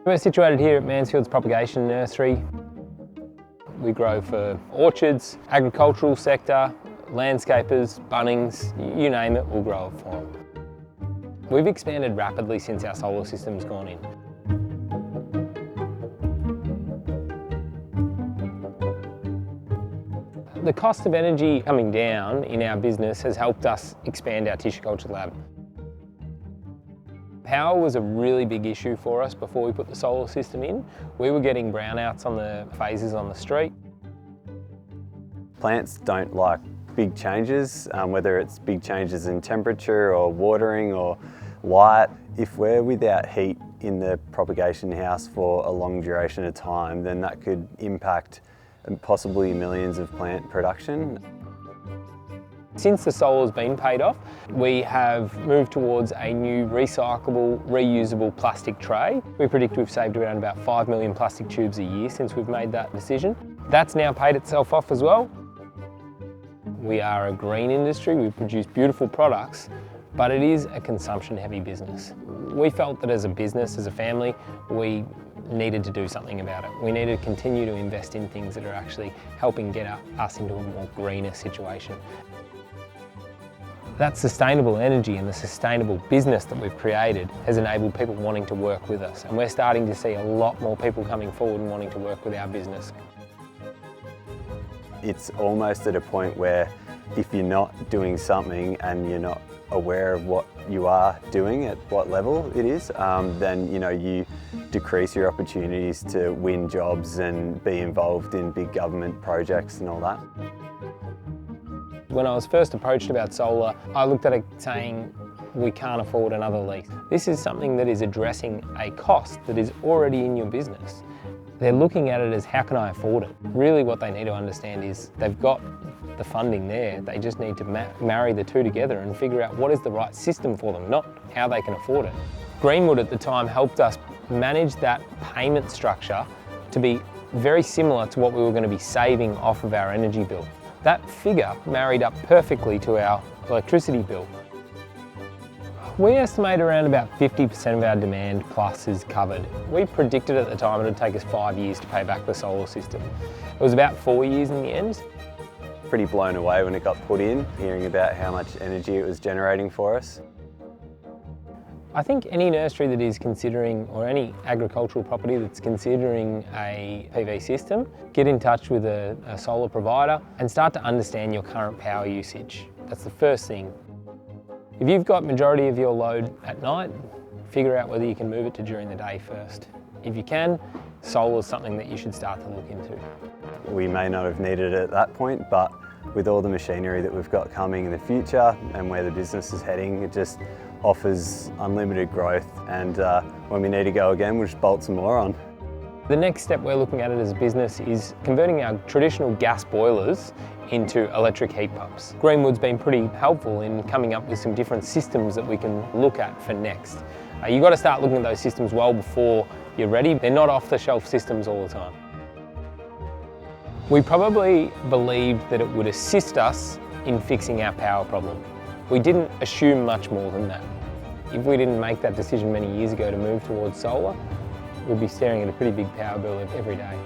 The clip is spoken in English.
We're situated here at Mansfield's Propagation Nursery. We grow for orchards, agricultural sector, landscapers, Bunnings, you name it, we'll grow it for them. We've expanded rapidly since our solar system's gone in. The cost of energy coming down in our business has helped us expand our tissue culture lab. Power was a really big issue for us before we put the solar system in. We were getting brownouts on the phases on the street. Plants don't like big changes, whether it's big changes in temperature or watering or light. If we're without heat in the propagation house for a long duration of time, then that could impact possibly millions of plant production. Since the solar's been paid off, we have moved towards a new recyclable, reusable plastic tray. We predict we've saved around about 5 million plastic tubes a year since we've made that decision. That's now paid itself off as well. We are a green industry, we produce beautiful products, but it is a consumption-heavy business. We felt that as a business, as a family, we needed to do something about it. We needed to continue to invest in things that are actually helping get us into a more greener situation. That sustainable energy and the sustainable business that we've created has enabled people wanting to work with us, and we're starting to see a lot more people coming forward and wanting to work with our business. It's almost at a point where if you're not doing something and you're not aware of what you are doing, at what level it is, then you decrease your opportunities to win jobs and be involved in big government projects and all that. When I was first approached about solar, I looked at it saying, we can't afford another lease. This is something that is addressing a cost that is already in your business. They're looking at it as, how can I afford it? Really what they need to understand is they've got the funding there, they just need to marry the two together and figure out what is the right system for them, not how they can afford it. Greenwood at the time helped us manage that payment structure to be very similar to what we were going to be saving off of our energy bill. That figure married up perfectly to our electricity bill. We estimate around about 50% of our demand plus is covered. We predicted at the time it would take us 5 years to pay back the solar system. It was about 4 years in the end. Pretty blown away when it got put in, hearing about how much energy it was generating for us. I think any nursery that is considering, or any agricultural property that's considering a PV system, get in touch with a solar provider and start to understand your current power usage. That's the first thing. If you've got majority of your load at night, figure out whether you can move it to during the day first. If you can, solar is something that you should start to look into. We may not have needed it at that point, but with all the machinery that we've got coming in the future and where the business is heading, it just offers unlimited growth, and when we need to go again, we'll just bolt some more on. The next step we're looking at it as a business is converting our traditional gas boilers into electric heat pumps. Greenwood's been pretty helpful in coming up with some different systems that we can look at for next. You've got to start looking at those systems well before you're ready. They're not off-the-shelf systems all the time. We probably believed that it would assist us in fixing our power problem. We didn't assume much more than that. If we didn't make that decision many years ago to move towards solar, we'd be staring at a pretty big power bill every day.